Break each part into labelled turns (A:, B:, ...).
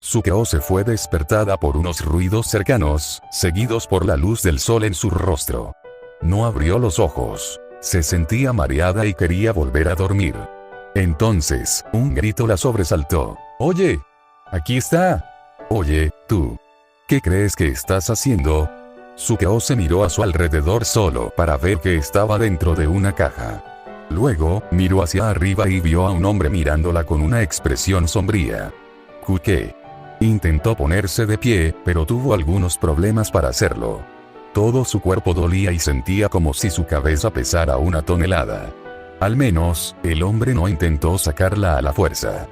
A: Sukeose fue despertada por unos ruidos cercanos, seguidos por la luz del sol en su rostro. No abrió los ojos. Se sentía mareada y quería volver a dormir. Entonces, un grito la sobresaltó. «¡Oye! ¡Aquí está! Oye, tú. ¿Qué crees que estás haciendo?» Sukeose miró a su alrededor solo para ver que estaba dentro de una caja. Luego, miró hacia arriba y vio a un hombre mirándola con una expresión sombría. «¿Qué?» Intentó ponerse de pie, pero tuvo algunos problemas para hacerlo. Todo su cuerpo dolía y sentía como si su cabeza pesara 1 tonelada. Al menos, el hombre no intentó sacarla a la fuerza.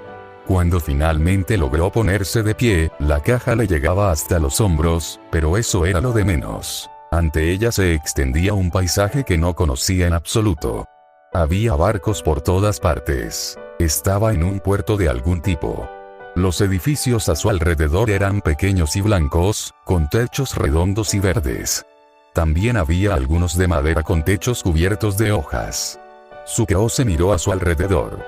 A: Cuando finalmente logró ponerse de pie, la caja le llegaba hasta los hombros, pero eso era lo de menos. Ante ella se extendía un paisaje que no conocía en absoluto. Había barcos por todas partes. Estaba en un puerto de algún tipo. Los edificios a su alrededor eran pequeños y blancos, con techos redondos y verdes. También había algunos de madera con techos cubiertos de hojas. Sukeose miró a su alrededor.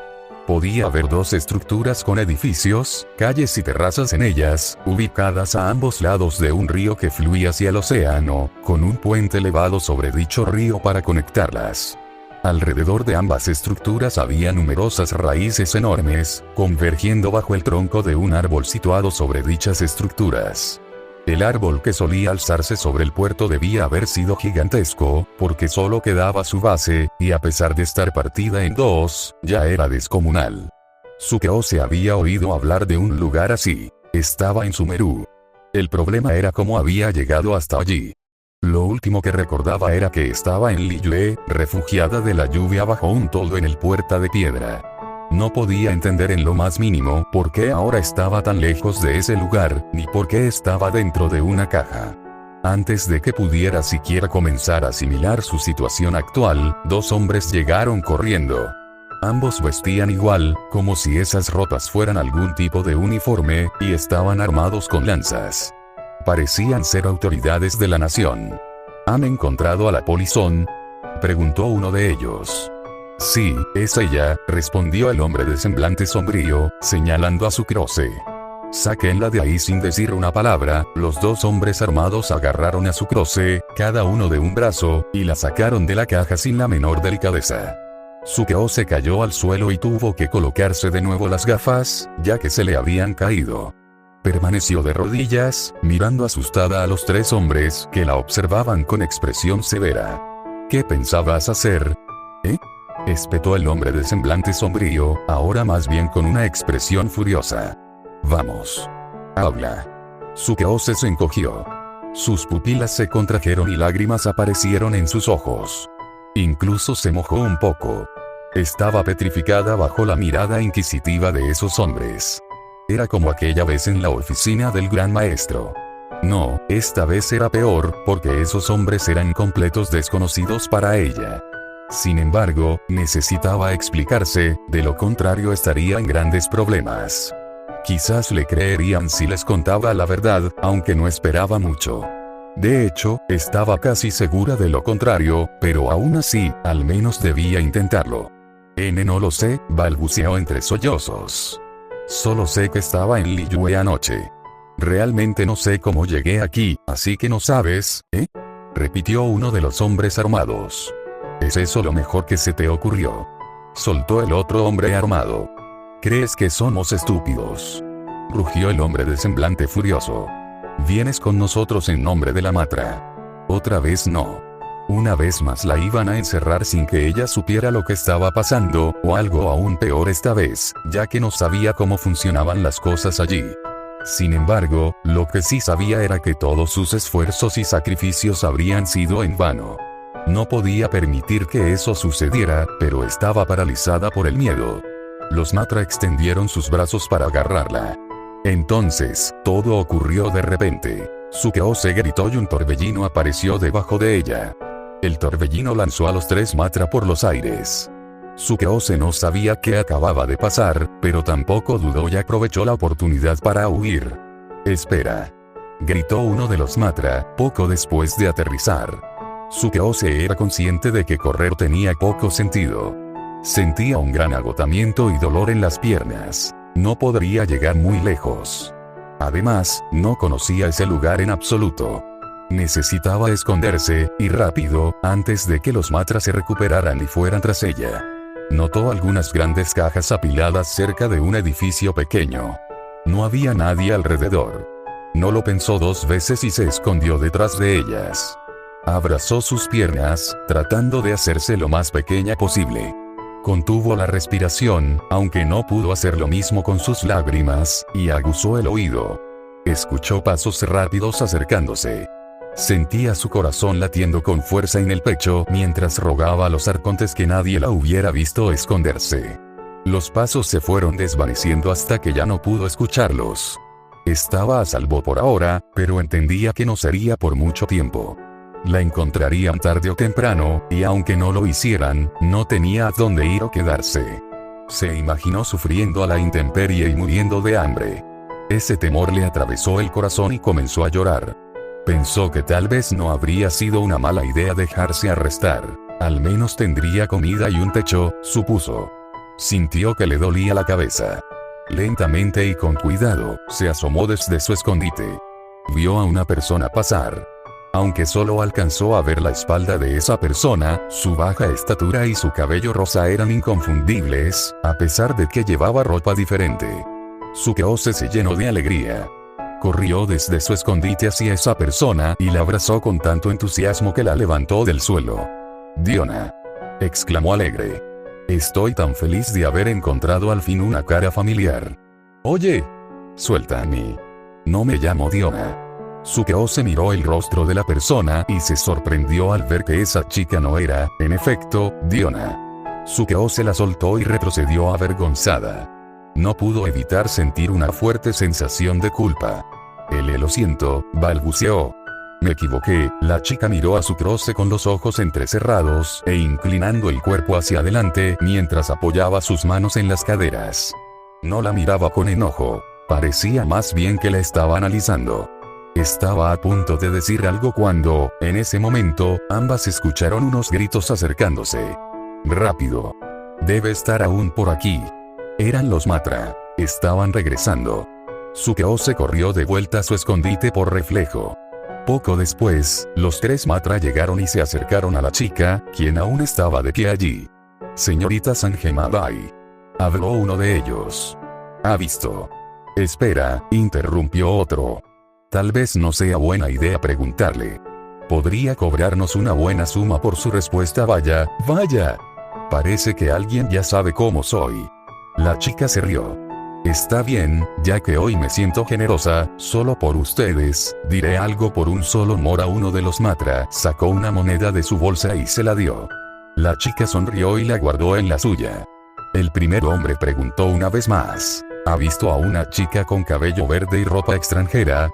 A: Podía ver 2 estructuras con edificios, calles y terrazas en ellas, ubicadas a ambos lados de un río que fluía hacia el océano, con un puente elevado sobre dicho río para conectarlas. Alrededor de ambas estructuras había numerosas raíces enormes, convergiendo bajo el tronco de un árbol situado sobre dichas estructuras. El árbol que solía alzarse sobre el puerto debía haber sido gigantesco, porque solo quedaba su base, y a pesar de estar partida en 2, ya era descomunal. Sukeose había oído hablar de un lugar así. Estaba en Sumeru. El problema era cómo había llegado hasta allí. Lo último que recordaba era que estaba en Liyue, refugiada de la lluvia bajo un toldo en el Puerta de Piedra. No podía entender en lo más mínimo por qué ahora estaba tan lejos de ese lugar, ni por qué estaba dentro de una caja. Antes de que pudiera siquiera comenzar a asimilar su situación actual, 2 hombres llegaron corriendo. Ambos vestían igual, como si esas ropas fueran algún tipo de uniforme, y estaban armados con lanzas. Parecían ser autoridades de la nación. ¿Han encontrado a la Polizón?, preguntó uno de ellos. Sí, es ella, respondió el hombre de semblante sombrío, señalando a Sukeose. Sáquenla de ahí sin decir una palabra. Los 2 hombres armados agarraron a Sukeose, cada uno de un brazo, y la sacaron de la caja sin la menor delicadeza. Sukeose cayó al suelo y tuvo que colocarse de nuevo las gafas, ya que se le habían caído. Permaneció de rodillas, mirando asustada a los 3 hombres que la observaban con expresión severa. ¿Qué pensabas hacer? Espetó el hombre de semblante sombrío, ahora más bien con una expresión furiosa. Vamos. Habla. Sukeose se encogió. Sus pupilas se contrajeron y lágrimas aparecieron en sus ojos. Incluso se mojó un poco. Estaba petrificada bajo la mirada inquisitiva de esos hombres. Era como aquella vez en la oficina del gran maestro. No, esta vez era peor, porque esos hombres eran completos desconocidos para ella. Sin embargo, necesitaba explicarse, de lo contrario estaría en grandes problemas. Quizás le creerían si les contaba la verdad, aunque no esperaba mucho. De hecho, estaba casi segura de lo contrario, pero aún así, al menos debía intentarlo. No lo sé, balbuceó entre sollozos. Solo sé que estaba en Liyue anoche. Realmente no sé cómo llegué aquí, así que no sabes, repitió uno de los hombres armados. ¿Es eso lo mejor que se te ocurrió?, soltó el otro hombre armado. ¿Crees que somos estúpidos?, rugió el hombre de semblante furioso. ¿Vienes con nosotros en nombre de la Matra? Otra vez no. Una vez más la iban a encerrar sin que ella supiera lo que estaba pasando, o algo aún peor esta vez, ya que no sabía cómo funcionaban las cosas allí. Sin embargo, lo que sí sabía era que todos sus esfuerzos y sacrificios habrían sido en vano. No podía permitir que eso sucediera, pero estaba paralizada por el miedo. Los Matra extendieron sus brazos para agarrarla. Entonces, todo ocurrió de repente. Sukeose gritó y un torbellino apareció debajo de ella. El torbellino lanzó a los 3 Matra por los aires. Sukeose no sabía qué acababa de pasar, pero tampoco dudó y aprovechó la oportunidad para huir. «Espera», gritó uno de los Matra, poco después de aterrizar. Sukeose era consciente de que correr tenía poco sentido. Sentía un gran agotamiento y dolor en las piernas. No podría llegar muy lejos. Además, no conocía ese lugar en absoluto. Necesitaba esconderse, y rápido, antes de que los matras se recuperaran y fueran tras ella. Notó algunas grandes cajas apiladas cerca de un edificio pequeño. No había nadie alrededor. No lo pensó dos veces y se escondió detrás de ellas. Abrazó sus piernas, tratando de hacerse lo más pequeña posible. Contuvo la respiración, aunque no pudo hacer lo mismo con sus lágrimas, y aguzó el oído. Escuchó pasos rápidos acercándose. Sentía su corazón latiendo con fuerza en el pecho mientras rogaba a los arcontes que nadie la hubiera visto esconderse. Los pasos se fueron desvaneciendo hasta que ya no pudo escucharlos. Estaba a salvo por ahora, pero entendía que no sería por mucho tiempo. La encontrarían tarde o temprano, y aunque no lo hicieran, no tenía a dónde ir o quedarse. Se imaginó sufriendo a la intemperie y muriendo de hambre. Ese temor le atravesó el corazón y comenzó a llorar. Pensó que tal vez no habría sido una mala idea dejarse arrestar. Al menos tendría comida y un techo, supuso. Sintió que le dolía la cabeza. Lentamente y con cuidado, se asomó desde su escondite. Vio a una persona pasar. Aunque solo alcanzó a ver la espalda de esa persona, su baja estatura y su cabello rosa eran inconfundibles, a pesar de que llevaba ropa diferente. Sukeose se llenó de alegría. Corrió desde su escondite hacia esa persona y la abrazó con tanto entusiasmo que la levantó del suelo. «Diona», exclamó alegre. «Estoy tan feliz de haber encontrado al fin una cara familiar». «Oye, suelta a mí. No me llamo Diona». Sukeose miró el rostro de la persona y se sorprendió al ver que esa chica no era, en efecto, Diona. Sukeose la soltó y retrocedió avergonzada. No pudo evitar sentir una fuerte sensación de culpa. Lo siento», balbuceó. «Me equivoqué». La chica miró a Sukeose con los ojos entrecerrados e inclinando el cuerpo hacia adelante mientras apoyaba sus manos en las caderas. No la miraba con enojo. Parecía más bien que la estaba analizando. Estaba a punto de decir algo cuando, en ese momento, ambas escucharon unos gritos acercándose. «Rápido. Debe estar aún por aquí». Eran los Matra. Estaban regresando. Sukeose corrió de vuelta a su escondite por reflejo. Poco después, los tres Matra llegaron y se acercaron a la chica, quien aún estaba de pie allí. «Señorita Sanjemabai», habló uno de ellos. «¿Ha visto?» «Espera», interrumpió otro. «Tal vez no sea buena idea preguntarle. Podría cobrarnos una buena suma por su respuesta». «Vaya, vaya. Parece que alguien ya sabe cómo soy». La chica se rió. «Está bien, ya que hoy me siento generosa, solo por ustedes, diré algo por un solo mora». Uno de los Matra sacó una moneda de su bolsa y se la dio. La chica sonrió y la guardó en la suya. El primer hombre preguntó una vez más. «¿Ha visto a una chica con cabello verde y ropa extranjera?»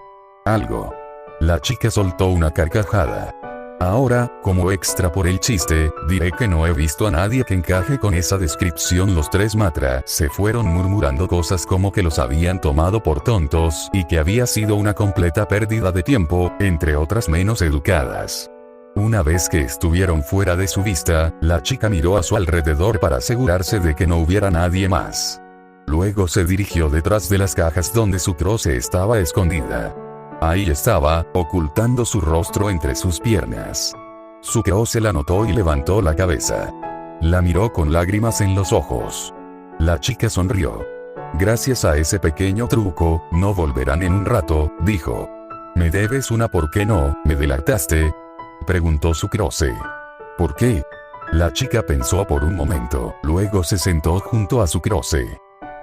A: «Algo». La chica soltó una carcajada. «Ahora, como extra por el chiste, diré que no he visto a nadie que encaje con esa descripción». Los tres Matra se fueron murmurando cosas como que los habían tomado por tontos y que había sido una completa pérdida de tiempo, entre otras menos educadas. Una vez que estuvieron fuera de su vista, la chica miró a su alrededor para asegurarse de que no hubiera nadie más. Luego se dirigió detrás de las cajas donde Sukeose estaba escondida. Ahí estaba, ocultando su rostro entre sus piernas. Sukeose la notó y levantó la cabeza. La miró con lágrimas en los ojos. La chica sonrió. «Gracias a ese pequeño truco, no volverán en un rato», dijo. «Me debes una». «¿Por qué no me delataste?», preguntó Sukeose. «¿Por qué?». La chica pensó por un momento, luego se sentó junto a Sukeose.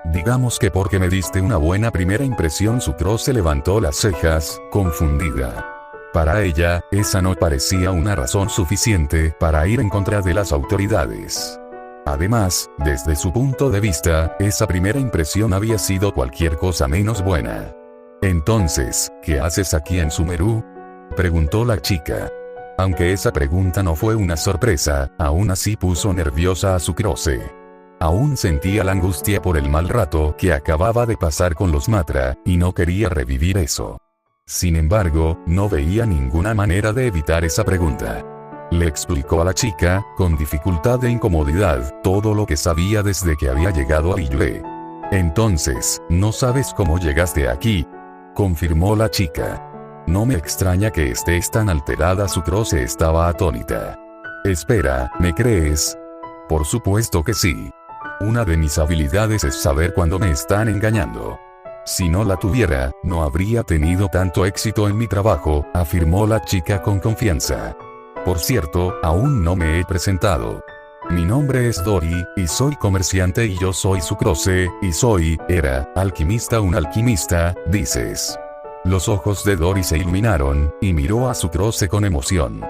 A: «Digamos que porque me diste una buena primera impresión». Sukeose levantó las cejas, confundida. Para ella, esa no parecía una razón suficiente para ir en contra de las autoridades. Además, desde su punto de vista, esa primera impresión había sido cualquier cosa menos buena. «Entonces, ¿qué haces aquí en Sumeru?», preguntó la chica. Aunque esa pregunta no fue una sorpresa, aún así puso nerviosa a Sukeose. Aún sentía la angustia por el mal rato que acababa de pasar con los Matra, y no quería revivir eso. Sin embargo, no veía ninguna manera de evitar esa pregunta. Le explicó a la chica, con dificultad e incomodidad, todo lo que sabía desde que había llegado a Liyue. «Entonces, ¿no sabes cómo llegaste aquí?». confirmó la chica. No me extraña que estés tan alterada. Sucrose estaba atónita. Espera, ¿me crees? Por supuesto que sí. Una de mis habilidades es saber cuando me están engañando. Si no la tuviera, no habría tenido tanto éxito en mi trabajo, afirmó la chica con confianza. Por cierto, aún no me he presentado. Mi nombre es Dory, y soy comerciante y yo soy Sucrose, y era, alquimista. Un alquimista, dices. Los ojos de Dory se iluminaron, y miró a Sucrose con emoción.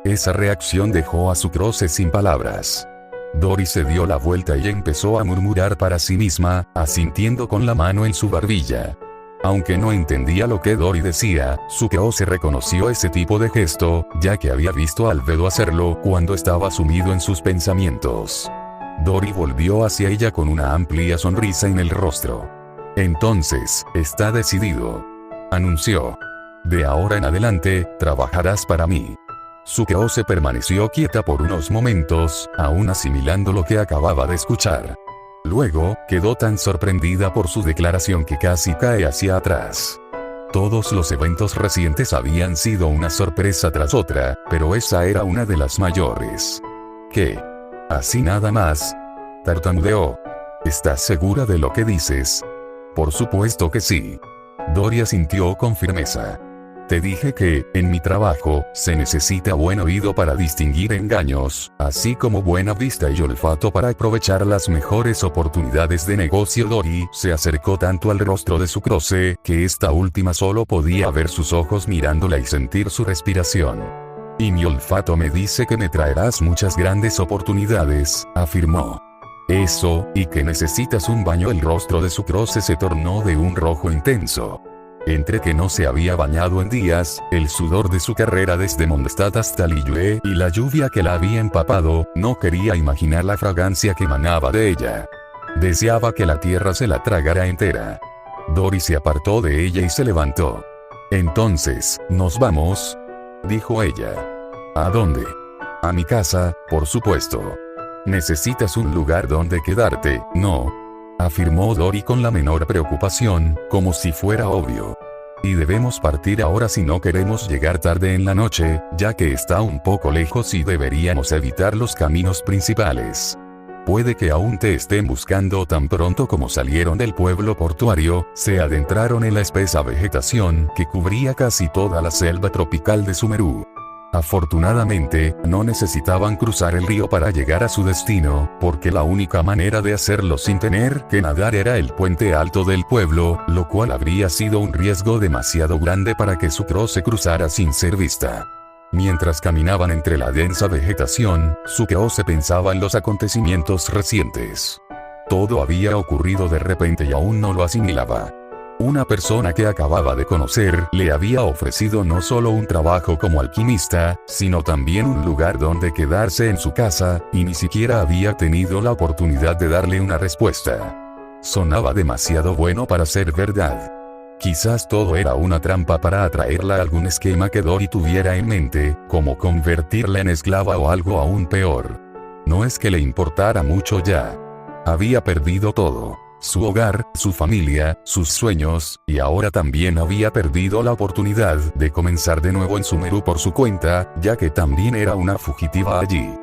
A: Esa reacción dejó a Sucrose sin palabras. Dory se dio la vuelta y empezó a murmurar para sí misma, asintiendo con la mano en su barbilla. Aunque no entendía lo que Dory decía, Sucrose reconoció ese tipo de gesto, ya que había visto a Albedo hacerlo cuando estaba sumido en sus pensamientos. Dory volvió hacia ella con una amplia sonrisa en el rostro. Entonces, está decidido, anunció. De ahora en adelante, trabajarás para mí. Sucrose permaneció quieta por unos momentos, aún asimilando lo que acababa de escuchar. Luego, quedó tan sorprendida por su declaración que casi cae hacia atrás. Todos los eventos recientes habían sido una sorpresa tras otra, pero esa era una de las mayores. ¿Qué? ¿Así nada más? Tartamudeó. ¿Estás segura de lo que dices? Por supuesto que sí. Dory asintió con firmeza. Te dije que, en mi trabajo, se necesita buen oído para distinguir engaños, así como buena vista y olfato para aprovechar las mejores oportunidades de negocio. Dory se acercó tanto al rostro de Sucrose, que esta última solo podía ver sus ojos mirándola y sentir su respiración. Y mi olfato me dice que me traerás muchas grandes oportunidades, afirmó. Eso, y que necesitas un baño. El rostro de Sucrose se tornó de un rojo intenso. Entre que no se había bañado en días, el sudor de su carrera desde Mondstadt hasta Liyue y la lluvia que la había empapado, no quería imaginar la fragancia que emanaba de ella. Deseaba que la tierra se la tragara entera. Dory se apartó de ella y se levantó. Entonces, ¿nos vamos?, dijo ella. ¿A dónde? A mi casa, por supuesto. Necesitas un lugar donde quedarte, ¿no?, afirmó Dory con la menor preocupación, como si fuera obvio. Y debemos partir ahora si no queremos llegar tarde en la noche, ya que está un poco lejos y deberíamos evitar los caminos principales. Puede que aún te estén buscando. Tan pronto como salieron del pueblo portuario, se adentraron en la espesa vegetación que cubría casi toda la selva tropical de Sumeru. Afortunadamente, no necesitaban cruzar el río para llegar a su destino, porque la única manera de hacerlo sin tener que nadar era el puente alto del pueblo, lo cual habría sido un riesgo demasiado grande para que Sucrose cruzara sin ser vista. Mientras caminaban entre la densa vegetación, Sucrose pensaba en los acontecimientos recientes. Todo había ocurrido de repente y aún no lo asimilaba. Una persona que acababa de conocer le había ofrecido no solo un trabajo como alquimista, sino también un lugar donde quedarse en su casa, y ni siquiera había tenido la oportunidad de darle una respuesta. Sonaba demasiado bueno para ser verdad. Quizás todo era una trampa para atraerla a algún esquema que Dory tuviera en mente, como convertirla en esclava o algo aún peor. No es que le importara mucho ya. Había perdido todo. Su hogar, su familia, sus sueños, y ahora también había perdido la oportunidad de comenzar de nuevo en Sumeru por su cuenta, ya que también era una fugitiva allí.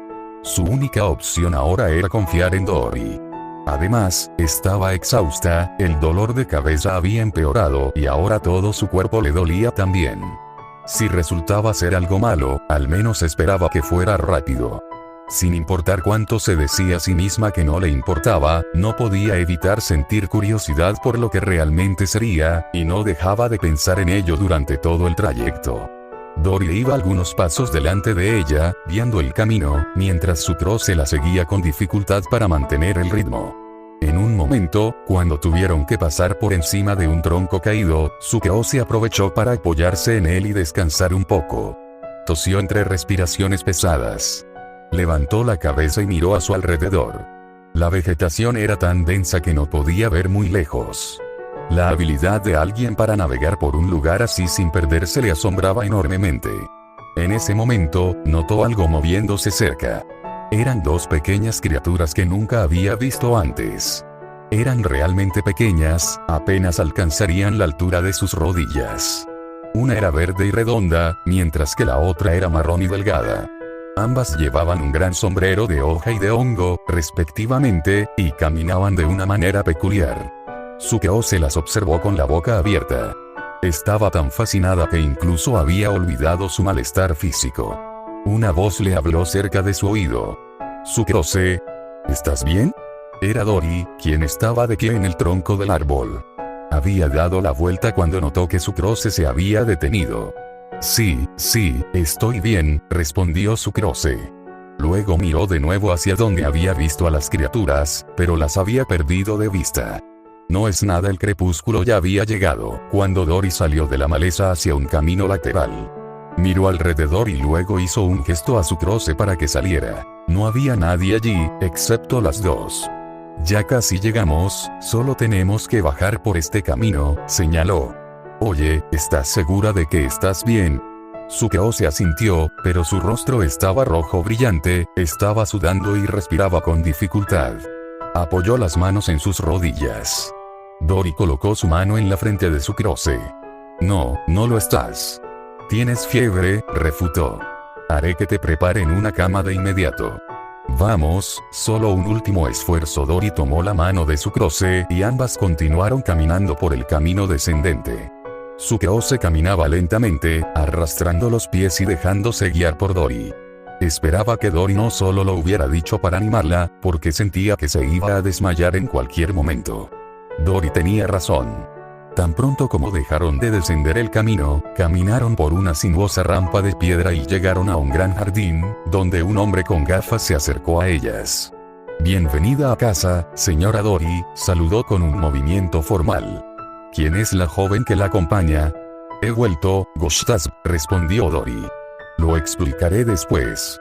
A: Su única opción ahora era confiar en Dory. Además, estaba exhausta, el dolor de cabeza había empeorado y ahora todo su cuerpo le dolía también. Si resultaba ser algo malo, al menos esperaba que fuera rápido. Sin importar cuánto se decía a sí misma que no le importaba, no podía evitar sentir curiosidad por lo que realmente sería, y no dejaba de pensar en ello durante todo el trayecto. Dory iba algunos pasos delante de ella, viendo el camino, mientras Sucrose la seguía con dificultad para mantener el ritmo. En un momento, cuando tuvieron que pasar por encima de un tronco caído, Sucrose aprovechó para apoyarse en él y descansar un poco. Tosió entre respiraciones pesadas. Levantó la cabeza y miró a su alrededor. La vegetación era tan densa que no podía ver muy lejos. La habilidad de alguien para navegar por un lugar así sin perderse le asombraba enormemente. En ese momento, notó algo moviéndose cerca. Eran dos pequeñas criaturas que nunca había visto antes. Eran realmente pequeñas, apenas alcanzarían la altura de sus rodillas. Una era verde y redonda, mientras que la otra era marrón y delgada. Ambas llevaban un gran sombrero de hoja y de hongo, respectivamente, y caminaban de una manera peculiar. Sukeo se las observó con la boca abierta. Estaba tan fascinada que incluso había olvidado su malestar físico. Una voz le habló cerca de su oído. «Sukeo-se, ¿estás bien?» Era Dori, quien estaba de pie en el tronco del árbol. Había dado la vuelta cuando notó que Sukeo-se se había detenido. Sí, estoy bien», respondió Sukeo-se. Luego miró de nuevo hacia donde había visto a las criaturas, pero las había perdido de vista. No es nada, el crepúsculo ya había llegado, cuando Dori salió de la maleza hacia un camino lateral. Miró alrededor y luego hizo un gesto a Sukeo-se para que saliera. No había nadie allí, excepto las dos. «Ya casi llegamos, solo tenemos que bajar por este camino», señaló. «Oye, ¿estás segura de que estás bien?» Sukeo-se asintió, pero su rostro estaba rojo brillante, estaba sudando y respiraba con dificultad. Apoyó las manos en sus rodillas. Dori colocó su mano en la frente de Sukeo-se. «No, no lo estás. Tienes fiebre», refutó. «Haré que te preparen una cama de inmediato». «Vamos, solo un último esfuerzo». Dori tomó la mano de Sukeo-se y ambas continuaron caminando por el camino descendente. Sukeo-se caminaba lentamente, arrastrando los pies y dejándose guiar por Dori. Esperaba que Dori no solo lo hubiera dicho para animarla, porque sentía que se iba a desmayar en cualquier momento. Dori tenía razón. Tan pronto como dejaron de descender el camino, caminaron por una sinuosa rampa de piedra y llegaron a un gran jardín, donde un hombre con gafas se acercó a ellas. «Bienvenida a casa, señora Dori», saludó con un movimiento formal. «¿Quién es la joven que la acompaña?» «He vuelto, Gostas», respondió Dori. «Lo explicaré después.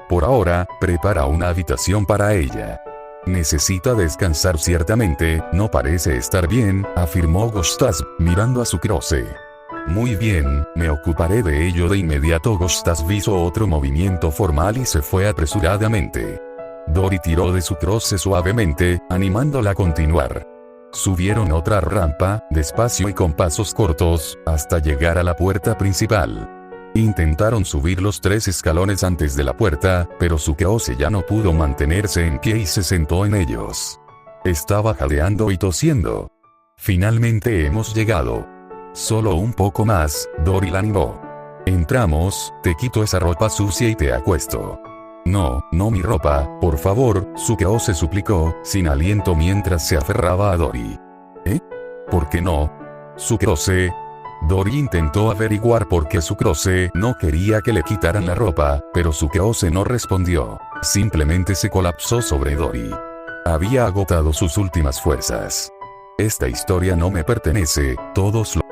A: Por ahora, prepara una habitación para ella». «Necesita descansar ciertamente, no parece estar bien», afirmó Gostas, mirando a Sukeo-se. «Muy bien, me ocuparé de ello de inmediato». Gostas hizo otro movimiento formal y se fue apresuradamente. Dori tiró de Sukeo-se suavemente, animándola a continuar. Subieron otra rampa, despacio y con pasos cortos, hasta llegar a la puerta principal. Intentaron subir los 3 escalones antes de la puerta, pero Sukeo-se ya no pudo mantenerse en pie y se sentó en ellos. Estaba jadeando y tosiendo. «Finalmente hemos llegado. Solo un poco más», Dori la animó. «Entramos, te quito esa ropa sucia y te acuesto». «No, mi ropa, por favor», Sukeo-se suplicó, sin aliento mientras se aferraba a Dori. «¿Eh? ¿Por qué no?» «Sukeo-se». Dori intentó averiguar por qué Sukeo-se no quería que le quitaran la ropa, pero Sukeo-se no respondió. Simplemente se colapsó sobre Dori. Había agotado sus últimas fuerzas. «Esta historia no me pertenece, todos lo